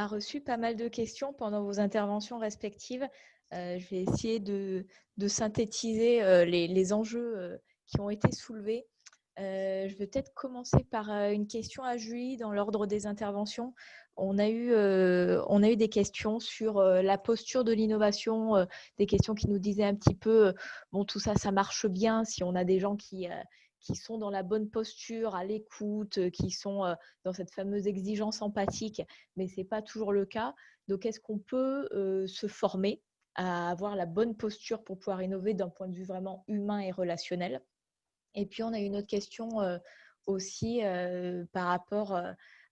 a reçu pas mal de questions pendant vos interventions respectives. Je vais essayer de synthétiser les enjeux qui ont été soulevés. Je vais peut-être commencer par une question à Julie dans l'ordre des interventions. On a eu des questions sur la posture de l'innovation, des questions qui nous disaient un petit peu, bon, tout ça, ça marche bien si on a des gens qui sont dans la bonne posture, à l'écoute, qui sont dans cette fameuse exigence empathique, mais ce n'est pas toujours le cas. Donc, est-ce qu'on peut se former à avoir la bonne posture pour pouvoir innover d'un point de vue vraiment humain et relationnel? Et puis, on a une autre question aussi par rapport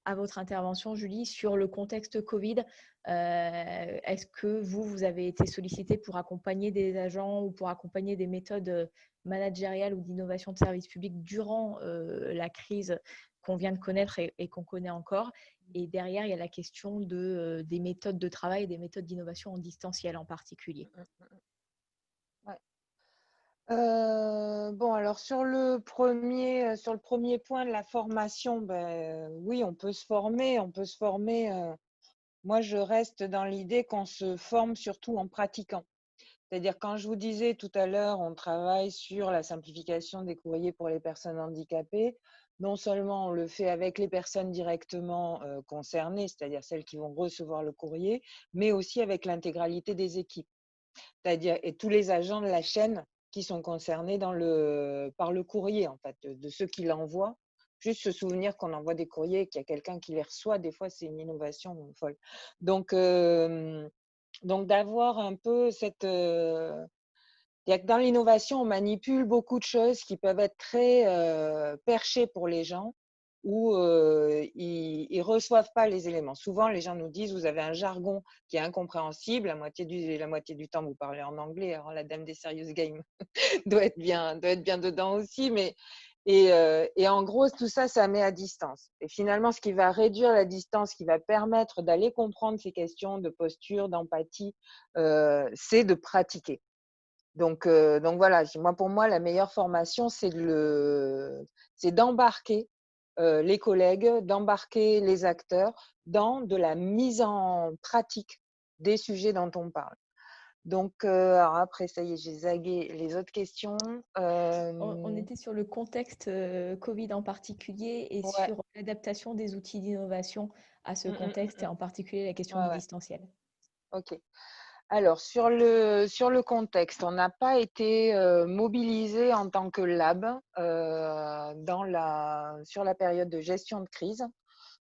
à votre intervention, Julie, sur le contexte Covid. Est-ce que vous avez été sollicité pour accompagner des agents ou pour accompagner des méthodes managériales ou d'innovation de services publics durant la crise qu'on vient de connaître et qu'on connaît encore? Et derrière, il y a la question des méthodes de travail et des méthodes d'innovation en distanciel en particulier. Ouais. Bon, alors sur le premier point de la formation, oui, on peut se former. Moi, je reste dans l'idée qu'on se forme surtout en pratiquant. C'est-à-dire, quand je vous disais tout à l'heure, on travaille sur la simplification des courriers pour les personnes handicapées. Non seulement on le fait avec les personnes directement concernées, c'est-à-dire celles qui vont recevoir le courrier, mais aussi avec l'intégralité des équipes, c'est-à-dire et tous les agents de la chaîne qui sont concernés par le courrier, en fait, de ceux qui l'envoient. Juste se souvenir qu'on envoie des courriers et qu'il y a quelqu'un qui les reçoit, des fois, c'est une innovation folle. Donc d'avoir un peu cette… il y a que dans l'innovation, on manipule beaucoup de choses qui peuvent être très perchées pour les gens, où ils ne reçoivent pas les éléments. Souvent, les gens nous disent, vous avez un jargon qui est incompréhensible, la moitié du temps, vous parlez en anglais, alors la dame des serious games doit être bien dedans aussi, et en gros, tout ça, ça met à distance. Et finalement, ce qui va réduire la distance, qui va permettre d'aller comprendre ces questions de posture, d'empathie, c'est de pratiquer. Donc voilà, pour moi, la meilleure formation, c'est d'embarquer les collègues, d'embarquer les acteurs dans de la mise en pratique des sujets dont on parle. Donc, alors après, ça y est, j'ai zagué les autres questions. On était sur le contexte Covid en particulier et Ouais. sur l'adaptation des outils d'innovation à ce contexte et en particulier la question du Ouais, ouais. distanciel. Ok. Alors, sur le contexte, on n'a pas été mobilisé en tant que lab sur la période de gestion de crise.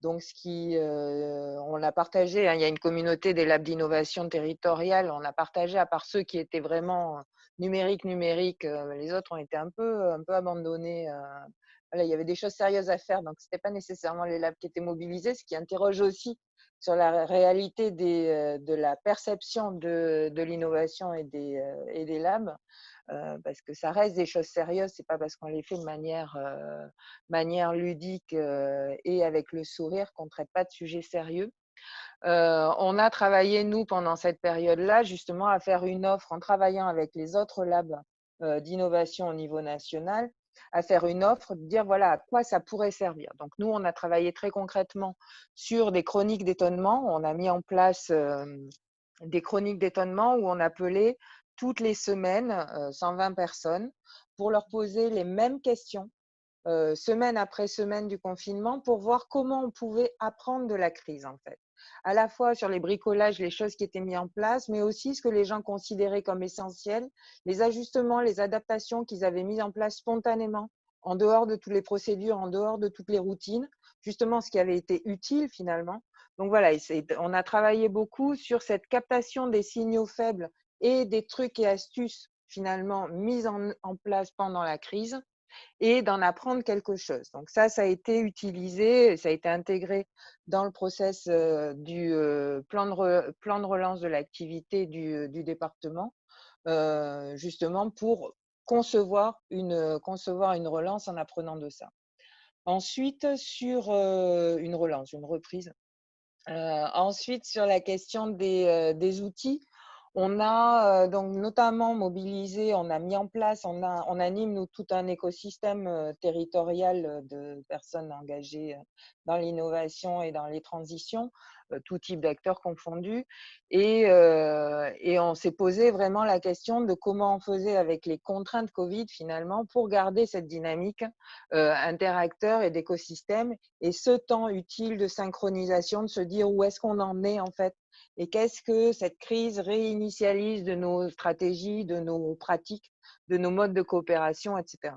Donc, on l'a partagé, hein, il y a une communauté des labs d'innovation territoriale, on a partagé, à part ceux qui étaient vraiment numériques, les autres ont été un peu abandonnés. Voilà, il y avait des choses sérieuses à faire, donc ce n'était pas nécessairement les labs qui étaient mobilisés, ce qui interroge aussi sur la réalité de la perception de l'innovation et des labs. Parce que ça reste des choses sérieuses, c'est pas parce qu'on les fait de manière ludique et avec le sourire qu'on ne traite pas de sujets sérieux. On a travaillé, nous, pendant cette période-là, justement, à faire une offre en travaillant avec les autres labs d'innovation au niveau national, à faire une offre, de dire voilà à quoi ça pourrait servir. Donc, nous, on a travaillé très concrètement sur des chroniques d'étonnement. On a mis en place des chroniques d'étonnement où on appelait toutes les semaines 120 personnes pour leur poser les mêmes questions semaine après semaine du confinement pour voir comment on pouvait apprendre de la crise, en fait. À la fois sur les bricolages, les choses qui étaient mises en place, mais aussi ce que les gens considéraient comme essentiel, les ajustements, les adaptations qu'ils avaient mis en place spontanément, en dehors de toutes les procédures, en dehors de toutes les routines, justement ce qui avait été utile finalement. Donc voilà, on a travaillé beaucoup sur cette captation des signaux faibles et des trucs et astuces finalement mis en place pendant la crise et d'en apprendre quelque chose. Donc ça a été utilisé, ça a été intégré dans le process du plan de relance de l'activité du département, justement pour concevoir une relance en apprenant de ça. Ensuite, sur une reprise. Ensuite, sur la question des outils, On a donc notamment mobilisé, on a mis en place, on anime nous tout un écosystème territorial de personnes engagées dans l'innovation et dans les transitions, tout type d'acteurs confondus. Et on s'est posé vraiment la question de comment on faisait avec les contraintes Covid finalement pour garder cette dynamique interacteur et d'écosystème et ce temps utile de synchronisation, de se dire où est-ce qu'on en est en fait et qu'est-ce que cette crise réinitialise de nos stratégies, de nos pratiques, de nos modes de coopération, etc.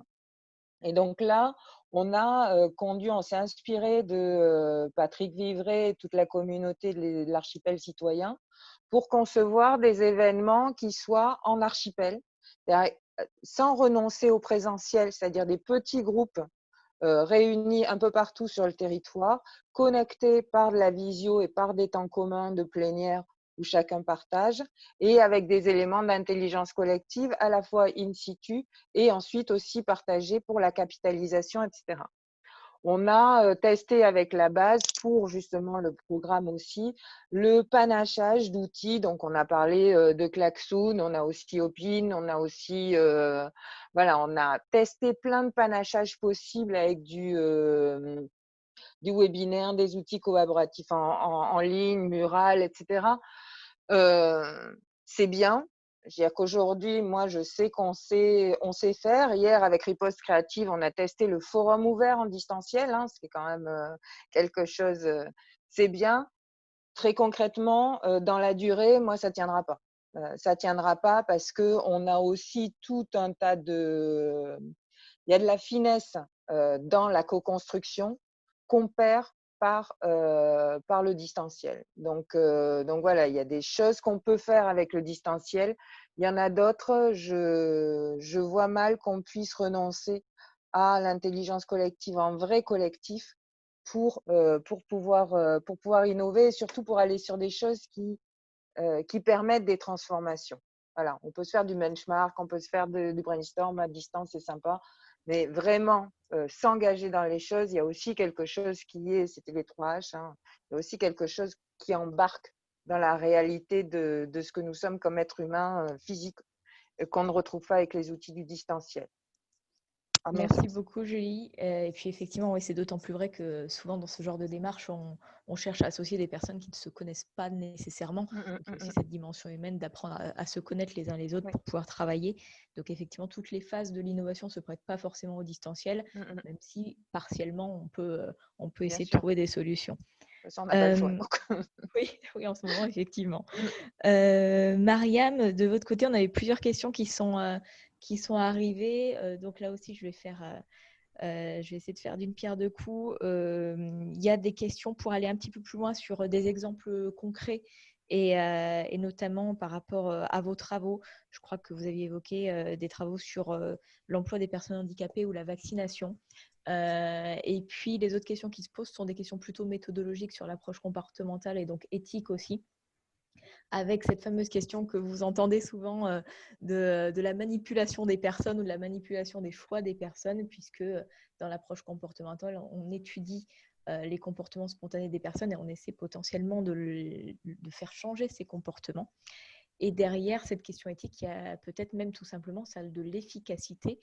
Et donc là, on s'est inspiré de Patrick Vivray et toute la communauté de l'archipel citoyen pour concevoir des événements qui soient en archipel, sans renoncer au présentiel, c'est-à-dire des petits groupes réunis un peu partout sur le territoire, connectés par de la visio et par des temps communs de plénière où chacun partage, et avec des éléments d'intelligence collective à la fois in situ et ensuite aussi partagés pour la capitalisation, etc. On a testé avec la base pour justement le programme aussi le panachage d'outils. Donc, on a parlé de Klaxoon, on a aussi Opin, on a aussi, voilà, on a testé plein de panachages possibles avec du webinaire, des outils collaboratifs en ligne, Mural, etc. C'est bien. C'est-à-dire qu'aujourd'hui, moi, je sais on sait faire. Hier, avec Riposte Créative, on a testé le forum ouvert en distanciel, hein, ce qui est quand même quelque chose, c'est bien. Très concrètement, dans la durée, moi, ça tiendra pas. Ça tiendra pas parce que on a aussi tout un tas de, il y a de la finesse dans la co-construction qu'on perd par le distanciel. Donc voilà, il y a des choses qu'on peut faire avec le distanciel. Il y en a d'autres, je vois mal qu'on puisse renoncer à l'intelligence collective en vrai collectif pour pouvoir innover et surtout pour aller sur des choses qui permettent des transformations. Voilà, on peut se faire du benchmark, on peut se faire du brainstorm à distance, c'est sympa, mais vraiment s'engager dans les choses, il y a aussi quelque chose c'était les 3H, hein, il y a aussi quelque chose qui embarque dans la réalité de ce que nous sommes comme êtres humains physiques qu'on ne retrouve pas avec les outils du distanciel, à mon Merci sens. beaucoup, Julie. Et puis effectivement, oui, c'est d'autant plus vrai que souvent dans ce genre de démarche, on cherche à associer des personnes qui ne se connaissent pas nécessairement. Donc il y a aussi cette dimension humaine d'apprendre à se connaître les uns les autres Oui. pour pouvoir travailler. Donc effectivement, toutes les phases de l'innovation ne se prêtent pas forcément au distanciel, même si partiellement, on peut Bien essayer de sûr. De trouver des solutions. toute façon, on n'a pas le choix. Oui, oui, en ce moment, effectivement. Mariam, de votre côté, on avait plusieurs questions qui sont arrivées. Donc là aussi, je vais essayer de faire d'une pierre deux coups. Il y a des questions pour aller un petit peu plus loin sur des exemples concrets et notamment par rapport à vos travaux. Je crois que vous aviez évoqué des travaux sur l'emploi des personnes handicapées ou la vaccination. Et puis, les autres questions qui se posent sont des questions plutôt méthodologiques sur l'approche comportementale et donc éthique aussi, avec cette fameuse question que vous entendez souvent de la manipulation des personnes ou de la manipulation des choix des personnes, puisque dans l'approche comportementale, on étudie les comportements spontanés des personnes et on essaie potentiellement de faire changer ces comportements. Et derrière cette question éthique, il y a peut-être même tout simplement celle de l'efficacité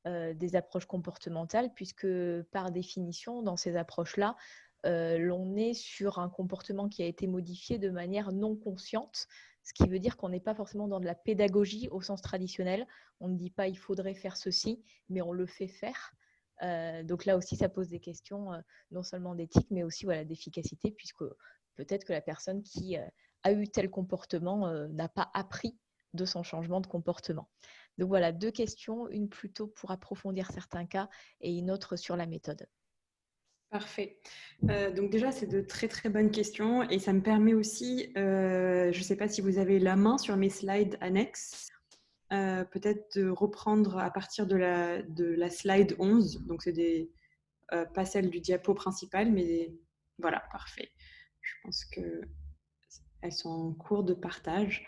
des approches comportementales, puisque par définition, dans ces approches-là, l'on est sur un comportement qui a été modifié de manière non consciente, ce qui veut dire qu'on n'est pas forcément dans de la pédagogie au sens traditionnel. On ne dit pas il faudrait faire ceci, mais on le fait faire. Donc là aussi, ça pose des questions non seulement d'éthique, mais aussi voilà, d'efficacité, puisque peut-être que la personne qui a eu tel comportement n'a pas appris de son changement de comportement. Donc voilà, deux questions, une plutôt pour approfondir certains cas et une autre sur la méthode. Parfait. Donc déjà, c'est de très très bonnes questions et ça me permet aussi, je ne sais pas si vous avez la main sur mes slides annexes, peut-être de reprendre à partir de la slide 11. Donc c'est pas celle du diapo principal, mais voilà, parfait. Je pense qu'elles sont en cours de partage.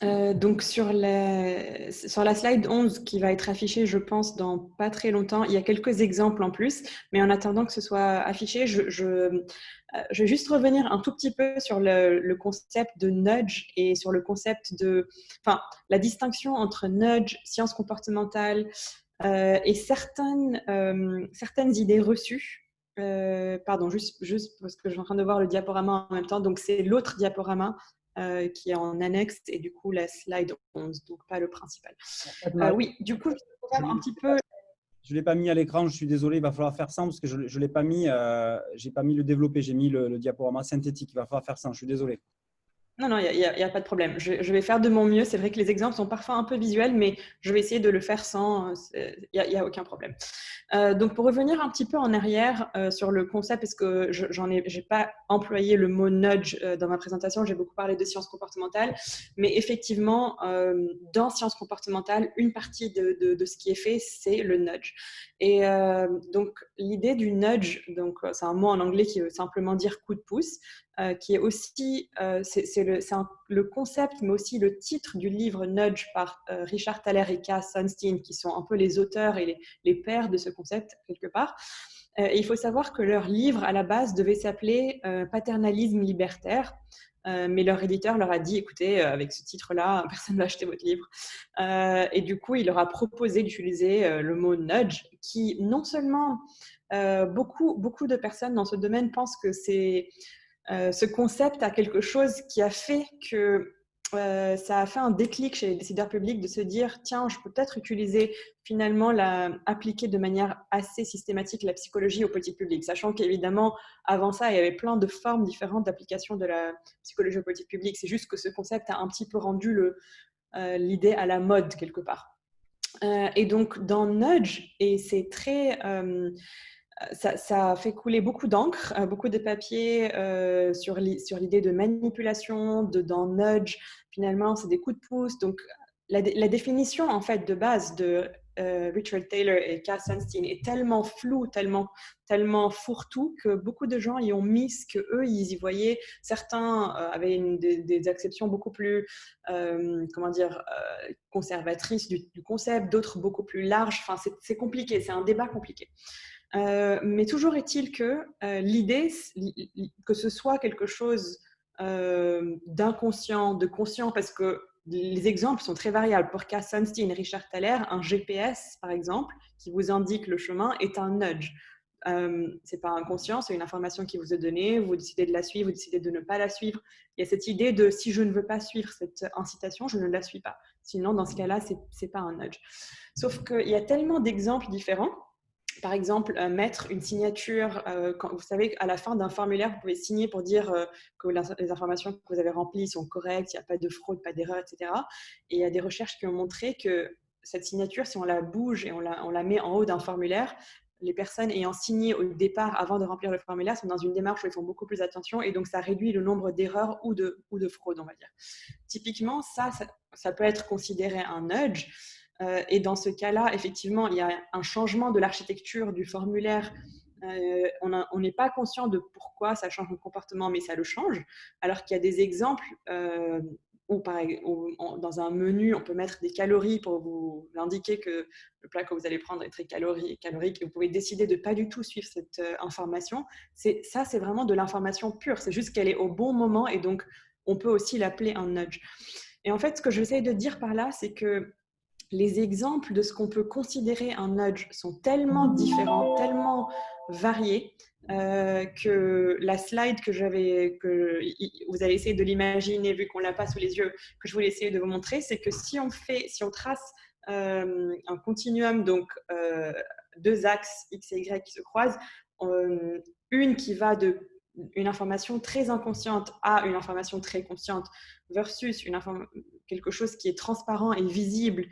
Donc sur la slide 11 qui va être affichée, je pense, dans pas très longtemps, il y a quelques exemples en plus, mais en attendant que ce soit affiché, je vais juste revenir un tout petit peu sur le concept de nudge et sur le concept enfin, la distinction entre nudge, sciences comportementales et certaines idées reçues. Pardon, juste parce que je suis en train de voir le diaporama en même temps, donc c'est l'autre diaporama qui est en annexe et du coup la slide 11, donc pas le principal. Oui, du coup, je vais faire un petit peu. Je ne l'ai pas mis à l'écran, je suis désolé, il va falloir faire sans parce que je ne l'ai pas mis, j'ai pas mis le développé, j'ai mis le diaporama synthétique, il va falloir faire sans, je suis désolé. Non, il n'y a pas de problème. Je vais faire de mon mieux. C'est vrai que les exemples sont parfois un peu visuels, mais je vais essayer de le faire sans. Il n'y a aucun problème. Donc, pour revenir un petit peu en arrière sur le concept, parce que je n'ai pas employé le mot nudge dans ma présentation, j'ai beaucoup parlé de sciences comportementales, mais effectivement, dans sciences comportementales, une partie de ce qui est fait, c'est le nudge. Et donc, l'idée du nudge, donc c'est un mot en anglais qui veut simplement dire coup de pouce. Qui est aussi, c'est le concept, mais aussi le titre du livre Nudge par Richard Thaler et Cass Sunstein, qui sont un peu les auteurs et les pères de ce concept, quelque part. Et il faut savoir que leur livre, à la base, devait s'appeler Paternalisme libertaire. Mais leur éditeur leur a dit, écoutez, avec ce titre-là, personne ne va acheter votre livre. Et du coup, il leur a proposé d'utiliser le mot nudge, qui non seulement beaucoup de personnes dans ce domaine pensent que ce concept a quelque chose qui a fait que ça a fait un déclic chez les décideurs publics de se dire tiens, je peux peut-être finalement appliquer de manière assez systématique la psychologie aux politiques publiques, sachant qu'évidemment avant ça il y avait plein de formes différentes d'application de la psychologie aux politiques publiques. C'est juste que ce concept a un petit peu rendu l'idée à la mode quelque part. Et donc dans Nudge, et c'est très ça a fait couler beaucoup d'encre, beaucoup de papiers sur l'idée de manipulation, dans nudge. Finalement, c'est des coups de pouce. Donc, la définition en fait de base de Richard Thaler et Cass Sunstein est tellement floue, tellement fourre-tout que beaucoup de gens y ont mis ce qu'eux, ils y voyaient. Certains avaient des acceptions beaucoup plus, conservatrices du concept, d'autres beaucoup plus larges. Enfin, c'est compliqué, c'est un débat compliqué. Mais toujours est-il que l'idée, que ce soit quelque chose d'inconscient, de conscient, parce que les exemples sont très variables. Pour Cass Sunstein et Richard Thaler, un GPS, par exemple, qui vous indique le chemin, est un nudge. C'est pas inconscient, c'est une information qui vous est donnée, vous décidez de la suivre, vous décidez de ne pas la suivre. Il y a cette idée de si je ne veux pas suivre cette incitation, je ne la suis pas. Sinon, dans ce cas-là, c'est pas un nudge. Sauf qu'il y a tellement d'exemples différents. Par exemple, mettre une signature, vous savez, à la fin d'un formulaire, vous pouvez signer pour dire que les informations que vous avez remplies sont correctes, il n'y a pas de fraude, pas d'erreur, etc. Et il y a des recherches qui ont montré que cette signature, si on la bouge et on la met en haut d'un formulaire, les personnes ayant signé au départ avant de remplir le formulaire sont dans une démarche où ils font beaucoup plus attention et donc ça réduit le nombre d'erreurs ou de fraudes, on va dire. Typiquement, ça peut être considéré un nudge. Et dans ce cas-là, effectivement, il y a un changement de l'architecture du formulaire. On n'est pas conscient de pourquoi ça change le comportement, mais ça le change. Alors qu'il y a des exemples où, dans un menu, on peut mettre des calories pour vous indiquer que le plat que vous allez prendre est très calorique et vous pouvez décider de ne pas du tout suivre cette information. Ça, c'est vraiment de l'information pure. C'est juste qu'elle est au bon moment et donc on peut aussi l'appeler un nudge. Et en fait, ce que j'essaie de dire par là, c'est que les exemples de ce qu'on peut considérer un nudge sont tellement différents, tellement variés, que la slide que vous allez essayer de l'imaginer vu qu'on ne l'a pas sous les yeux, que je voulais essayer de vous montrer, c'est que si on trace un continuum, donc deux axes X et Y qui se croisent, une qui va une information très inconsciente à une information très consciente versus quelque chose qui est transparent et visible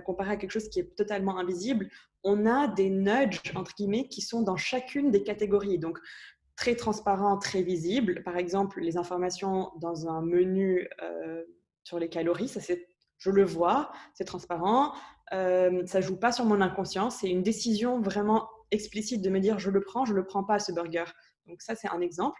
comparé à quelque chose qui est totalement invisible, on a des nudges, entre guillemets, qui sont dans chacune des catégories. Donc, très transparent, très visible. Par exemple, les informations dans un menu sur les calories, je le vois, c'est transparent, ça ne joue pas sur mon inconscient, c'est une décision vraiment explicite de me dire je le prends pas ce burger. Donc ça, c'est un exemple.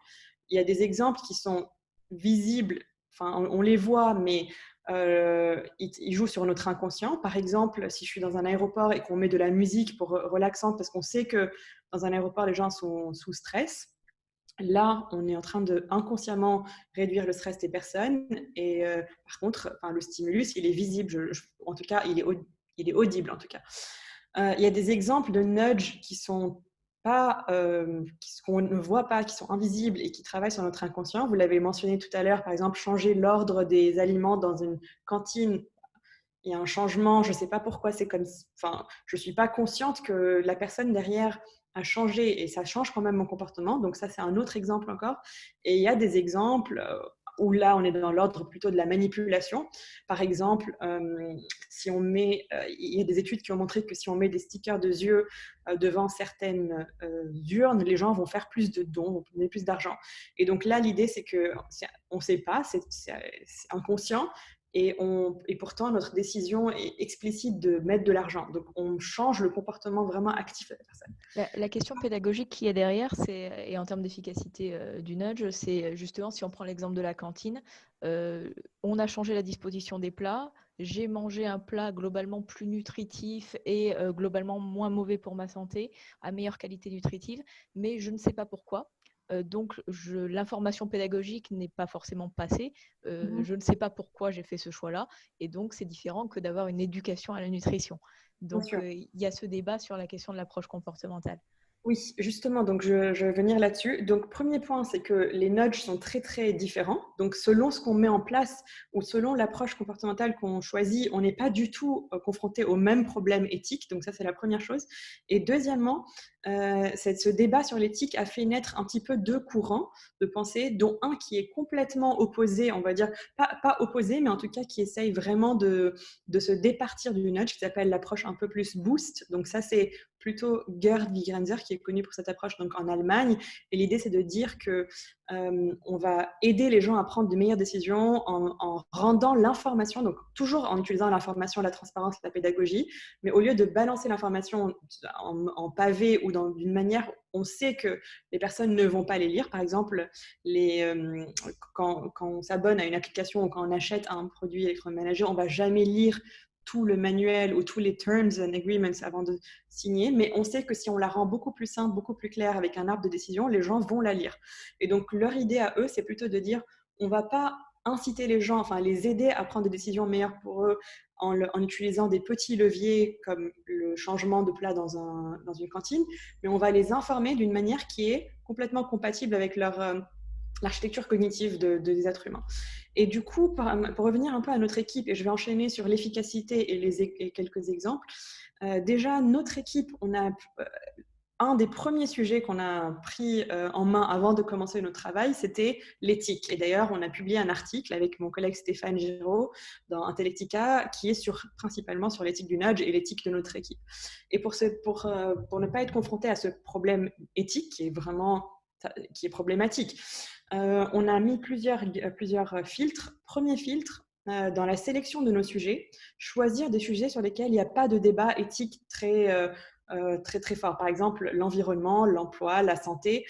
Il y a des exemples qui sont visibles, enfin, on les voit, mais il joue sur notre inconscient. Par exemple, si je suis dans un aéroport et qu'on met de la musique pour relaxante, parce qu'on sait que dans un aéroport, les gens sont sous stress, là, on est en train de inconsciemment réduire le stress des personnes. Et par contre, le stimulus, il est visible. En tout cas, il est audible. En tout cas, il y a des exemples de nudge qui sont pas, qu'on ne voit pas, qui sont invisibles et qui travaillent sur notre inconscient. Vous l'avez mentionné tout à l'heure, par exemple, changer l'ordre des aliments dans une cantine. Il y a un changement, je ne sais pas pourquoi c'est comme, enfin, je ne suis pas consciente que la personne derrière a changé et ça change quand même mon comportement. Donc ça, c'est un autre exemple encore. Et il y a des exemples où là, on est dans l'ordre plutôt de la manipulation. Par exemple, si on met, il y a des études qui ont montré que si on met des stickers de yeux devant certaines urnes, les gens vont faire plus de dons, vont donner plus d'argent. Et donc là, l'idée, c'est qu'on ne sait pas, c'est inconscient. Et pourtant, notre décision est explicite de mettre de l'argent. Donc, on change le comportement vraiment actif de la personne. La question pédagogique qui est derrière, et en termes d'efficacité du nudge, c'est justement, si on prend l'exemple de la cantine, on a changé la disposition des plats. J'ai mangé un plat globalement plus nutritif et globalement moins mauvais pour ma santé, à meilleure qualité nutritive, mais je ne sais pas pourquoi. Donc, l'information pédagogique n'est pas forcément passée. Je ne sais pas pourquoi j'ai fait ce choix-là. Et donc, c'est différent que d'avoir une éducation à la nutrition. Donc, il y a ce débat sur la question de l'approche comportementale. Oui, justement, donc je vais venir là-dessus. Donc, premier point, c'est que les nudges sont très, très différents. Donc, selon ce qu'on met en place ou selon l'approche comportementale qu'on choisit, on n'est pas du tout confronté au même problème éthique. Donc, ça, c'est la première chose. Et deuxièmement, ce débat sur l'éthique a fait naître un petit peu deux courants de pensée, dont un qui est complètement opposé, on va dire, pas opposé, mais en tout cas qui essaye vraiment de se départir du nudge, qui s'appelle l'approche un peu plus boost. Donc, ça, c'est plutôt Gerd Wigrenzer qui est connu pour cette approche donc en Allemagne. Et l'idée, c'est de dire que on va aider les gens à prendre de meilleures décisions en rendant l'information, donc toujours en utilisant l'information, la transparence, la pédagogie, mais au lieu de balancer l'information en pavé ou d'une manière, on sait que les personnes ne vont pas les lire. Par exemple, quand on s'abonne à une application ou quand on achète un produit électroménager, on ne va jamais lire tout le manuel ou tous les terms and agreements avant de signer, mais on sait que si on la rend beaucoup plus simple, beaucoup plus claire avec un arbre de décision, les gens vont la lire. Et donc, leur idée à eux, c'est plutôt de dire, on ne va pas inciter les gens, enfin les aider à prendre des décisions meilleures pour eux en utilisant des petits leviers comme le changement de plat dans une cantine, mais on va les informer d'une manière qui est complètement compatible avec l'architecture cognitive des êtres humains. Et du coup, pour revenir un peu à notre équipe, et je vais enchaîner sur l'efficacité et quelques exemples, déjà, notre équipe, on a un des premiers sujets qu'on a pris en main avant de commencer notre travail, c'était l'éthique. Et d'ailleurs, on a publié un article avec mon collègue Stéphane Giraud dans Intellectica qui est principalement sur l'éthique du nudge et l'éthique de notre équipe. Et pour ne pas être confronté à ce problème éthique qui est problématique, on a mis plusieurs filtres. Premier filtre, dans la sélection de nos sujets, choisir des sujets sur lesquels il n'y a pas de débat éthique très très fort. Par exemple, l'environnement, l'emploi, la santé.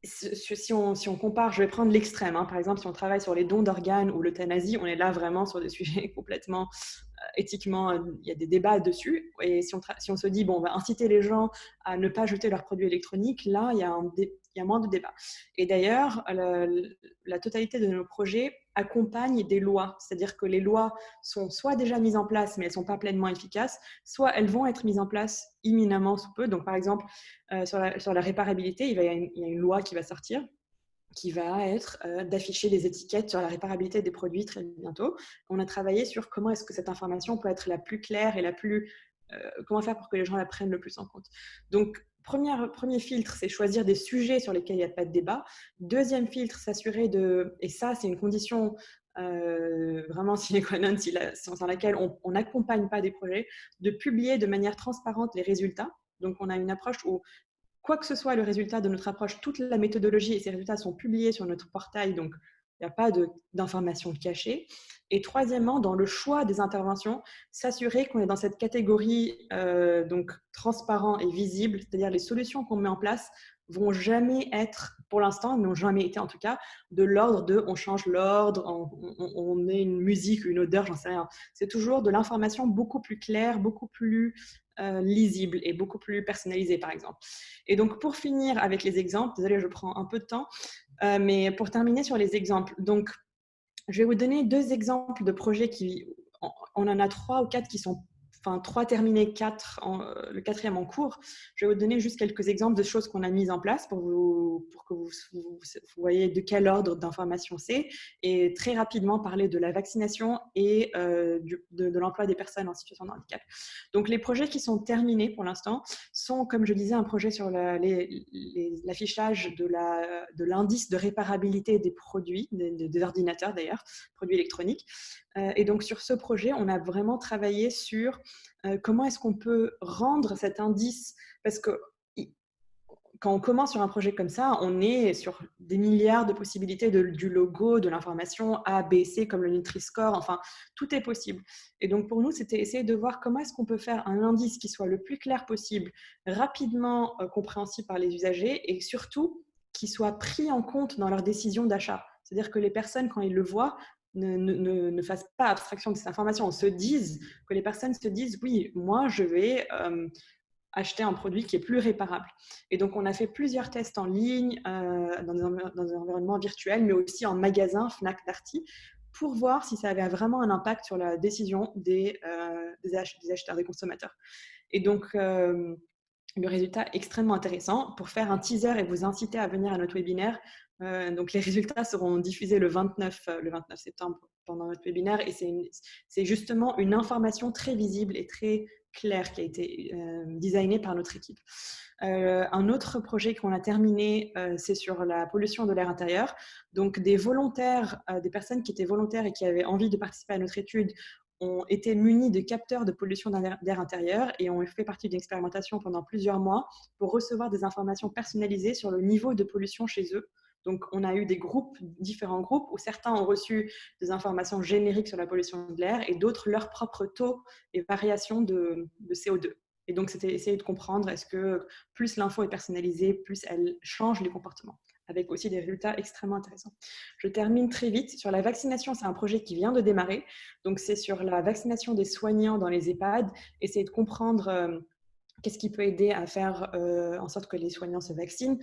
Si on compare, je vais prendre l'extrême. Par exemple, si on travaille sur les dons d'organes ou l'euthanasie, on est là vraiment sur des sujets complètement éthiquement, il y a des débats dessus. Et si on se dit, bon, on va inciter les gens à ne pas jeter leurs produits électroniques, là, il y a moins de débats. Et d'ailleurs, la totalité de nos projets accompagnent des lois. C'est-à-dire que les lois sont soit déjà mises en place, mais elles ne sont pas pleinement efficaces, soit elles vont être mises en place imminemment sous peu. Donc, par exemple, sur la réparabilité, il y a une loi qui va sortir qui va être d'afficher des étiquettes sur la réparabilité des produits très bientôt. On a travaillé sur comment est-ce que cette information peut être la plus claire et comment faire pour que les gens la prennent le plus en compte. Donc, premier filtre, c'est choisir des sujets sur lesquels il n'y a pas de débat. Deuxième filtre, s'assurer et ça, c'est une condition vraiment sine qua non, sans laquelle on n'accompagne pas des projets, de publier de manière transparente les résultats. Donc, on a une approche où quoi que ce soit le résultat de notre approche, toute la méthodologie et ces résultats sont publiés sur notre portail, donc il n'y a pas d'informations cachées. Et troisièmement, dans le choix des interventions, s'assurer qu'on est dans cette catégorie donc transparent et visible, c'est-à-dire les solutions qu'on met en place vont jamais être, pour l'instant, n'ont jamais été en tout cas, de l'ordre de on change l'ordre, on met une musique, une odeur, j'en sais rien. C'est toujours de l'information beaucoup plus claire, beaucoup plus lisible et beaucoup plus personnalisée, par exemple. Et donc, pour finir avec les exemples, désolée, je prends un peu de temps, mais pour terminer sur les exemples, donc, je vais vous donner 2 exemples de projets on en a 3 ou 4 qui sont, enfin 3 terminés, 4 le 4e en cours. Je vais vous donner juste quelques exemples de choses qu'on a mises en place pour que vous voyez de quel ordre d'information c'est, et très rapidement parler de la vaccination et de l'emploi des personnes en situation de handicap. Donc les projets qui sont terminés pour l'instant sont, comme je disais, un projet sur l'affichage de l'indice de réparabilité des produits, des ordinateurs d'ailleurs, produits électroniques. Et donc sur ce projet, on a vraiment travaillé sur comment est-ce qu'on peut rendre cet indice, parce que quand on commence sur un projet comme ça, on est sur des milliards de possibilités du logo, de l'information A, B, C, comme le Nutri-Score, enfin, tout est possible. Et donc, pour nous, c'était essayer de voir comment est-ce qu'on peut faire un indice qui soit le plus clair possible, rapidement compréhensible par les usagers et surtout qui soit pris en compte dans leur décision d'achat. C'est-à-dire que les personnes, quand ils le voient, ne fassent pas abstraction de cette information. Que les personnes se disent, oui, moi, je vais acheter un produit qui est plus réparable. Et donc, on a fait plusieurs tests en ligne, dans un environnement virtuel, mais aussi en magasin, Fnac, Darty, pour voir si ça avait vraiment un impact sur la décision des acheteurs, des consommateurs. Et donc, le résultat est extrêmement intéressant. Pour faire un teaser et vous inciter à venir à notre webinaire, donc les résultats seront diffusés le 29 septembre pendant notre webinaire, et c'est justement une information très visible et très claire qui a été designée par notre équipe. Un autre projet qu'on a terminé, c'est sur la pollution de l'air intérieur. Donc des volontaires, des personnes qui étaient volontaires et qui avaient envie de participer à notre étude ont été munis de capteurs de pollution d'air intérieur et ont fait partie d'une expérimentation pendant plusieurs mois pour recevoir des informations personnalisées sur le niveau de pollution chez eux. Donc, on a eu différents groupes, où certains ont reçu des informations génériques sur la pollution de l'air et d'autres leur propre taux et variation de CO2. Et donc, c'était essayer de comprendre, est-ce que plus l'info est personnalisée, plus elle change les comportements, avec aussi des résultats extrêmement intéressants. Je termine très vite. Sur la vaccination, c'est un projet qui vient de démarrer. Donc, c'est sur la vaccination des soignants dans les EHPAD, essayer de comprendre qu'est-ce qui peut aider à faire en sorte que les soignants se vaccinent.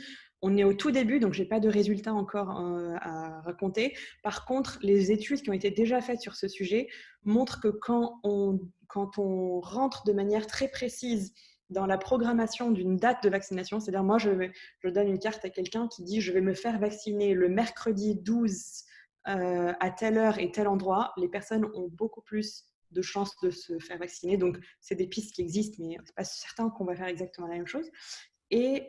On est au tout début, donc je n'ai pas de résultats encore à raconter. Par contre, les études qui ont été déjà faites sur ce sujet montrent que quand on rentre de manière très précise dans la programmation d'une date de vaccination, c'est-à-dire moi, je donne une carte à quelqu'un qui dit « je vais me faire vacciner le mercredi 12 à telle heure et tel endroit », les personnes ont beaucoup plus de chances de se faire vacciner. Donc, c'est des pistes qui existent, mais ce n'est pas certain qu'on va faire exactement la même chose. Et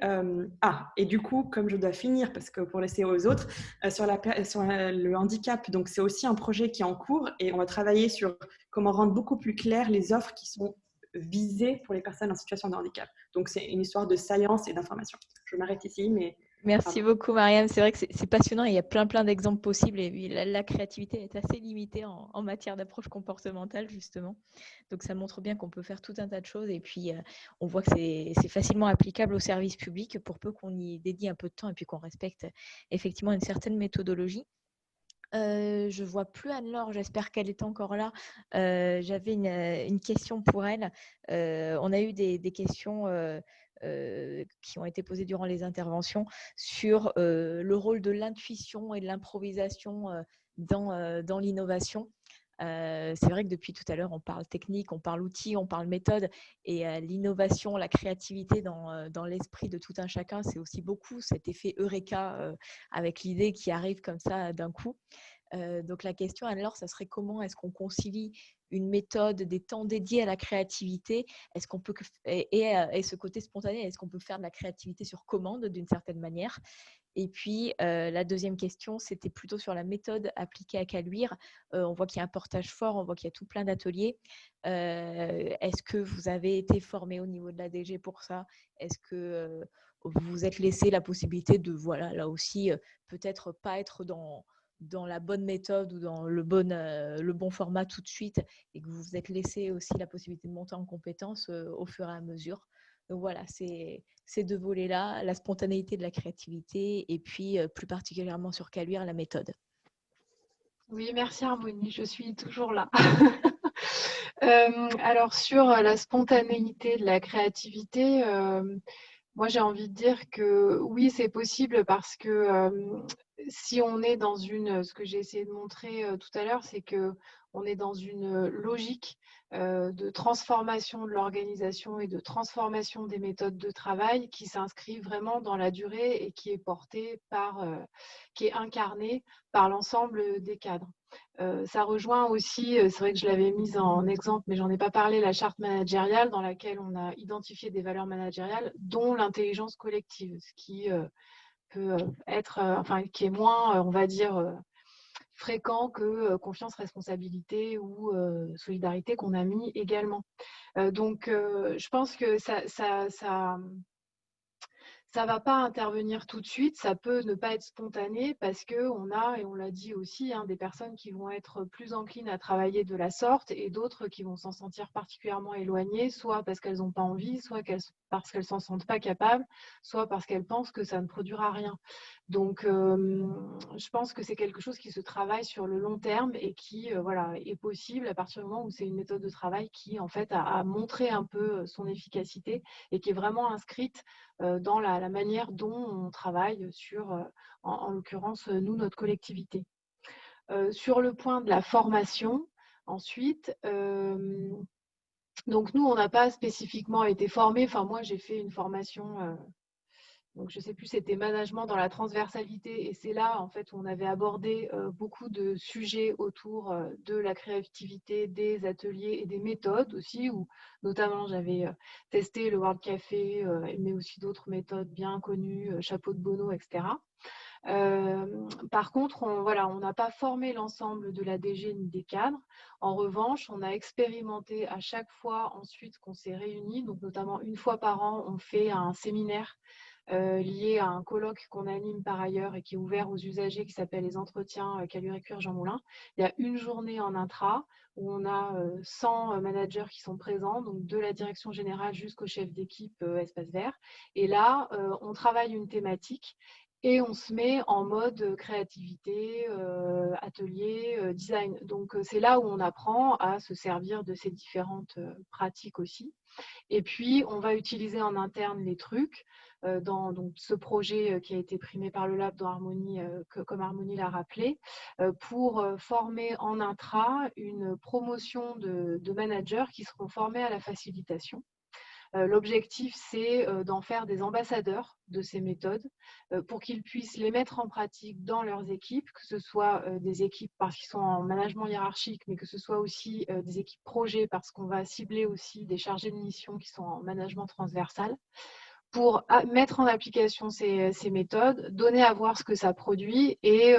du coup, comme je dois finir, parce que pour laisser aux autres, sur le handicap, donc c'est aussi un projet qui est en cours et on va travailler sur comment rendre beaucoup plus claires les offres qui sont visées pour les personnes en situation de handicap. Donc, c'est une histoire de science et d'information. Je m'arrête ici, mais... Merci beaucoup, Mariam. C'est vrai que c'est passionnant. Il y a plein d'exemples possibles et la créativité est assez limitée en matière d'approche comportementale, justement. Donc, ça montre bien qu'on peut faire tout un tas de choses. Et puis, on voit que c'est facilement applicable au service public pour peu qu'on y dédie un peu de temps et puis qu'on respecte effectivement une certaine méthodologie. Je ne vois plus Anne-Laure, j'espère qu'elle est encore là. J'avais une question pour elle. On a eu des questions qui ont été posées durant les interventions sur le rôle de l'intuition et de l'improvisation dans l'innovation. C'est vrai que depuis tout à l'heure, on parle technique, on parle outils, on parle méthode, et l'innovation, la créativité dans l'esprit de tout un chacun, c'est aussi beaucoup cet effet eureka avec l'idée qui arrive comme ça d'un coup. Donc la question, alors, ça serait comment est-ce qu'on concilie une méthode, des temps dédiés à la créativité, est-ce qu'on peut et ce côté spontané, est-ce qu'on peut faire de la créativité sur commande d'une certaine manière? Et puis, la deuxième question, c'était plutôt sur la méthode appliquée à Caluire. On voit qu'il y a un portage fort, on voit qu'il y a tout plein d'ateliers. Est-ce que vous avez été formé au niveau de la DG pour ça? Est-ce que vous vous êtes laissé la possibilité de, voilà, là aussi, peut-être pas être dans la bonne méthode ou dans le bon format tout de suite, et que vous vous êtes laissé aussi la possibilité de monter en compétences au fur et à mesure? Donc voilà, c'est ces deux volets-là, la spontanéité de la créativité et puis plus particulièrement sur Caluire, la méthode. Oui, merci Harmonie, je suis toujours là. Alors sur la spontanéité de la créativité, moi j'ai envie de dire que oui, c'est possible parce que si on est dans ce que j'ai essayé de montrer tout à l'heure, c'est que on est dans une logique de transformation de l'organisation et de transformation des méthodes de travail qui s'inscrit vraiment dans la durée et qui est portée qui est incarnée par l'ensemble des cadres. Ça rejoint aussi, c'est vrai que je l'avais mise en exemple, mais j'en ai pas parlé, la charte managériale dans laquelle on a identifié des valeurs managériales, dont l'intelligence collective, ce qui peut être, qui est moins, on va dire, fréquent que confiance, responsabilité ou solidarité qu'on a mis également. Donc, je pense que ça va pas intervenir tout de suite, ça peut ne pas être spontané parce qu'on a, et on l'a dit aussi, des personnes qui vont être plus enclines à travailler de la sorte et d'autres qui vont s'en sentir particulièrement éloignées, soit parce qu'elles n'ont pas envie, soit parce qu'elles ne s'en sentent pas capables, soit parce qu'elles pensent que ça ne produira rien. Donc, je pense que c'est quelque chose qui se travaille sur le long terme et qui est possible à partir du moment où c'est une méthode de travail qui, en fait, a montré un peu son efficacité et qui est vraiment inscrite dans la manière dont on travaille sur, en l'occurrence, nous, notre collectivité. Sur le point de la formation, ensuite, donc nous, on n'a pas spécifiquement été formés. Enfin, moi, j'ai fait une formation, donc je ne sais plus, c'était management dans la transversalité. Et c'est là, en fait, où on avait abordé beaucoup de sujets autour de la créativité, des ateliers et des méthodes aussi, où notamment j'avais testé le World Café, mais aussi d'autres méthodes bien connues, Chapeau de Bono, etc. Par contre, on n'a pas formé l'ensemble de la DG ni des cadres. En revanche, on a expérimenté à chaque fois ensuite qu'on s'est réunis, donc notamment une fois par an, on fait un séminaire lié à un colloque qu'on anime par ailleurs et qui est ouvert aux usagers qui s'appelle les entretiens Caluire et Cuire Jean Moulin. Il y a une journée en intra où on a 100 managers qui sont présents, donc de la direction générale jusqu'au chef d'équipe Espace Vert. Et là, on travaille une thématique et on se met en mode créativité, atelier, design. Donc, c'est là où on apprend à se servir de ces différentes pratiques aussi. Et puis, on va utiliser en interne les trucs dans donc, ce projet qui a été primé par le Lab dans Harmonie, comme Harmonie l'a rappelé, pour former en intra une promotion de managers qui seront formés à la facilitation. L'objectif, c'est d'en faire des ambassadeurs de ces méthodes pour qu'ils puissent les mettre en pratique dans leurs équipes, que ce soit des équipes parce qu'ils sont en management hiérarchique, mais que ce soit aussi des équipes projets parce qu'on va cibler aussi des chargés de mission qui sont en management transversal, pour mettre en application ces méthodes, donner à voir ce que ça produit et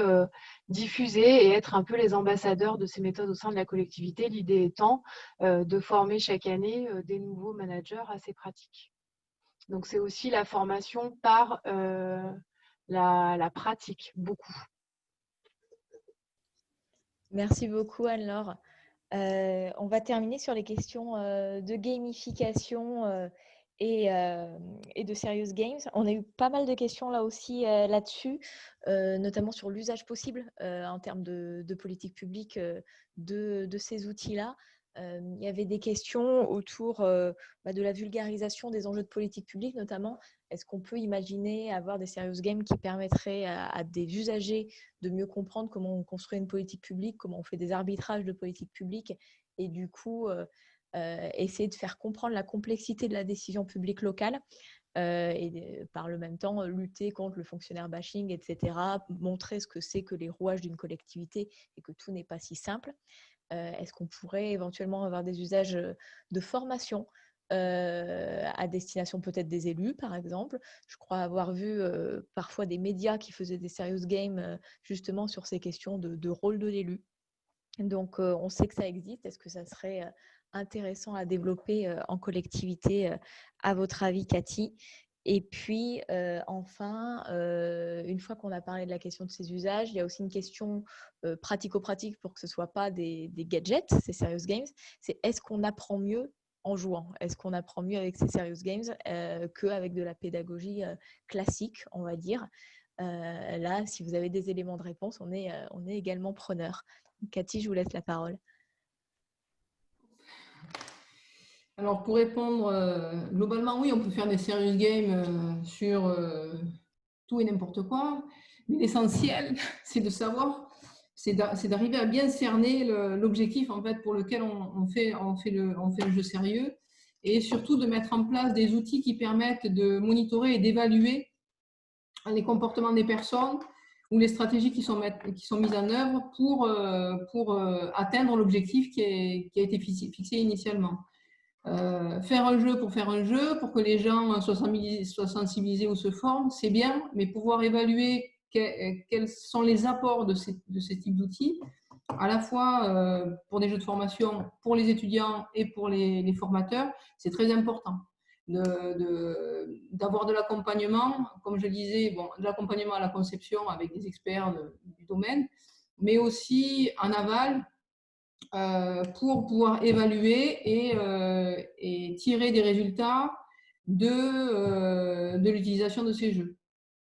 diffuser et être un peu les ambassadeurs de ces méthodes au sein de la collectivité. L'idée étant de former chaque année des nouveaux managers à ces pratiques. Donc, c'est aussi la formation par la pratique, beaucoup. Merci beaucoup, Anne-Laure. On va terminer sur les questions de gamification et de Serious Games. On a eu pas mal de questions là aussi là-dessus, notamment sur l'usage possible en termes de politique publique de ces outils-là. Il y avait des questions autour de la vulgarisation des enjeux de politique publique, notamment. Est-ce qu'on peut imaginer avoir des serious games qui permettraient à des usagers de mieux comprendre comment on construit une politique publique, comment on fait des arbitrages de politique publique et du coup essayer de faire comprendre la complexité de la décision publique locale et par le même temps lutter contre le fonctionnaire bashing, etc., montrer ce que c'est que les rouages d'une collectivité et que tout n'est pas si simple. Est-ce qu'on pourrait éventuellement avoir des usages de formation à destination peut-être des élus, par exemple? Je crois avoir vu parfois des médias qui faisaient des serious games justement sur ces questions de rôle de l'élu. Donc, on sait que ça existe. Est-ce que ça serait intéressant à développer en collectivité, à votre avis, Cathy? Et puis, enfin, une fois qu'on a parlé de la question de ces usages, il y a aussi une question pratico-pratique pour que ce ne soit pas des gadgets, ces serious games. C'est est-ce qu'on apprend mieux en jouant? Est-ce qu'on apprend mieux avec ces serious games qu'avec de la pédagogie classique, on va dire? Là, si vous avez des éléments de réponse, on est également preneur. Cathy, je vous laisse la parole. Alors, pour répondre, globalement, oui, on peut faire des serious games sur tout et n'importe quoi. Mais l'essentiel, c'est de savoir, c'est d'arriver à bien cerner l'objectif en fait, pour lequel on fait le jeu sérieux. Et surtout de mettre en place des outils qui permettent de monitorer et d'évaluer les comportements des personnes ou les stratégies qui sont mises en œuvre pour atteindre l'objectif qui a été fixé initialement. Faire un jeu, pour que les gens soient sensibilisés ou se forment, c'est bien, mais pouvoir évaluer quels sont les apports de ces types d'outils, à la fois pour des jeux de formation, pour les étudiants et pour les formateurs, c'est très important. D'avoir de l'accompagnement, comme je disais, de l'accompagnement à la conception avec des experts du domaine, mais aussi en aval pour pouvoir évaluer et tirer des résultats de l'utilisation de ces jeux.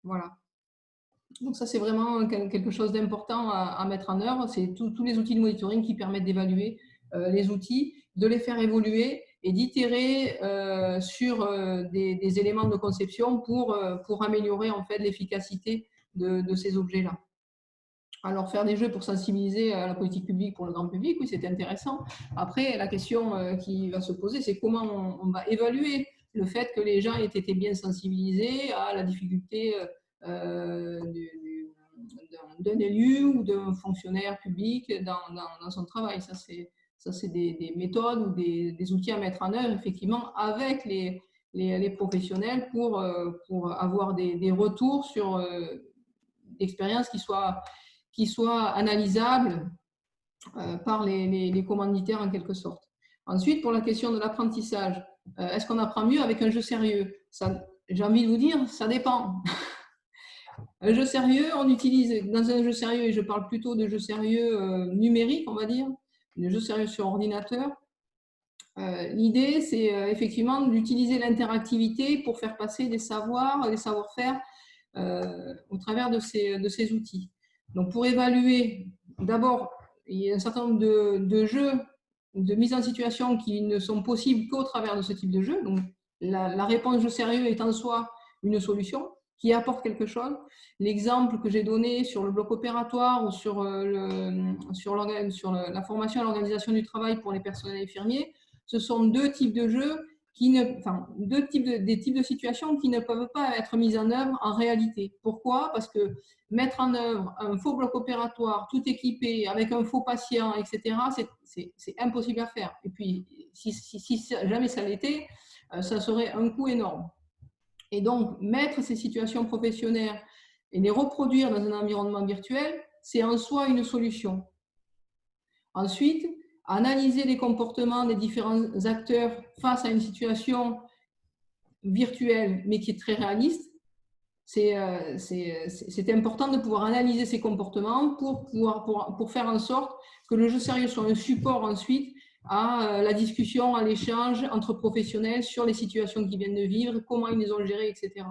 Voilà. Donc ça, c'est vraiment quelque chose d'important à mettre en œuvre. C'est tous les outils de monitoring qui permettent d'évaluer les outils, de les faire évoluer et d'itérer sur des éléments de conception pour améliorer en fait l'efficacité de ces objets-là. Alors, faire des jeux pour sensibiliser à la politique publique pour le grand public, oui, c'est intéressant. Après, la question qui va se poser, c'est comment on va évaluer le fait que les gens aient été bien sensibilisés à la difficulté d'un élu ou d'un fonctionnaire public dans son travail. Ça, c'est des méthodes ou des outils à mettre en œuvre, effectivement, avec les professionnels pour avoir des retours sur d'expériences qui soient analysables par les commanditaires en quelque sorte. Ensuite, pour la question de l'apprentissage, est-ce qu'on apprend mieux avec un jeu sérieux? J'ai envie de vous dire, ça dépend. Un jeu sérieux, on utilise dans un jeu sérieux, et je parle plutôt de jeux sérieux numériques, on va dire, de jeux sérieux sur ordinateur. L'idée, c'est effectivement d'utiliser l'interactivité pour faire passer des savoirs, des savoir-faire au travers de ces outils. Donc, pour évaluer, d'abord, il y a un certain nombre de jeux, de mise en situation qui ne sont possibles qu'au travers de ce type de jeu. Donc, la réponse jeu sérieux est en soi une solution qui apporte quelque chose. L'exemple que j'ai donné sur le bloc opératoire ou sur la formation à l'organisation du travail pour les personnels infirmiers, ce sont deux types de jeux des types de situations qui ne peuvent pas être mises en œuvre en réalité. Pourquoi? Parce que mettre en œuvre un faux bloc opératoire tout équipé avec un faux patient, etc., c'est impossible à faire. Et puis, si jamais ça l'était, ça serait un coût énorme. Et donc, mettre ces situations professionnelles et les reproduire dans un environnement virtuel, c'est en soi une solution. Ensuite, analyser les comportements des différents acteurs face à une situation virtuelle, mais qui est très réaliste, c'est important de pouvoir analyser ces comportements pour faire en sorte que le jeu sérieux soit un support ensuite à la discussion, à l'échange entre professionnels sur les situations qu'ils viennent de vivre, comment ils les ont gérées, etc.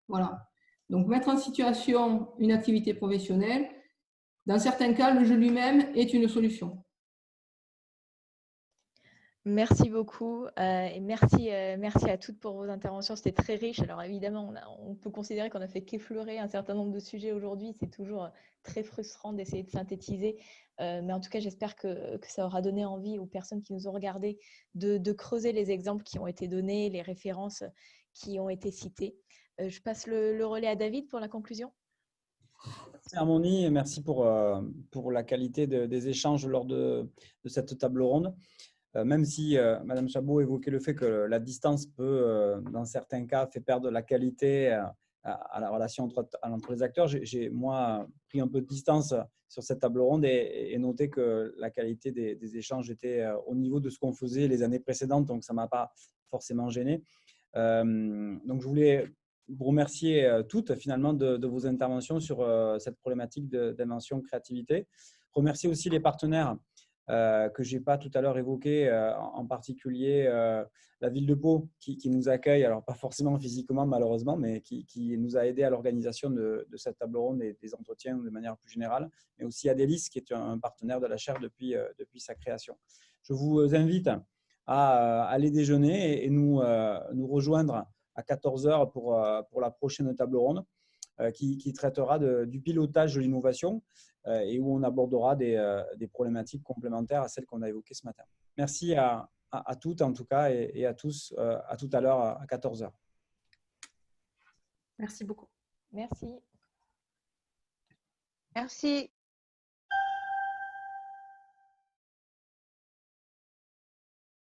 Voilà. Donc, mettre en situation une activité professionnelle, dans certains cas, le jeu lui-même est une solution. Merci beaucoup et merci à toutes pour vos interventions. C'était très riche. Alors évidemment, on peut considérer qu'on a fait qu'effleurer un certain nombre de sujets aujourd'hui. C'est toujours très frustrant d'essayer de synthétiser. Mais en tout cas, j'espère que ça aura donné envie aux personnes qui nous ont regardés de creuser les exemples qui ont été donnés, les références qui ont été citées. Je passe le relais à David pour la conclusion. Merci Harmonie et merci pour la qualité des échanges lors de cette table ronde. Même si Madame Chabot évoquait le fait que la distance peut, dans certains cas, fait perdre la qualité à la relation entre les acteurs, j'ai moi pris un peu de distance sur cette table ronde et noté que la qualité des échanges était au niveau de ce qu'on faisait les années précédentes, donc ça ne m'a pas forcément gêné. Donc je voulais vous remercier toutes finalement de vos interventions sur cette problématique d'invention créativité. Remercier aussi les partenaires que je n'ai pas tout à l'heure évoqué, en particulier la ville de Pau qui nous accueille, alors pas forcément physiquement malheureusement, mais qui nous a aidés à l'organisation de cette table ronde et des entretiens de manière plus générale, mais aussi Adélis qui est un partenaire de la chaire depuis sa création. Je vous invite à aller déjeuner et nous rejoindre à 14 h pour la prochaine table ronde qui traitera du pilotage de l'innovation et où on abordera des problématiques complémentaires à celles qu'on a évoquées ce matin. Merci à toutes en tout cas et à tous. À tout à l'heure à 14 h. Merci beaucoup. Merci. Merci.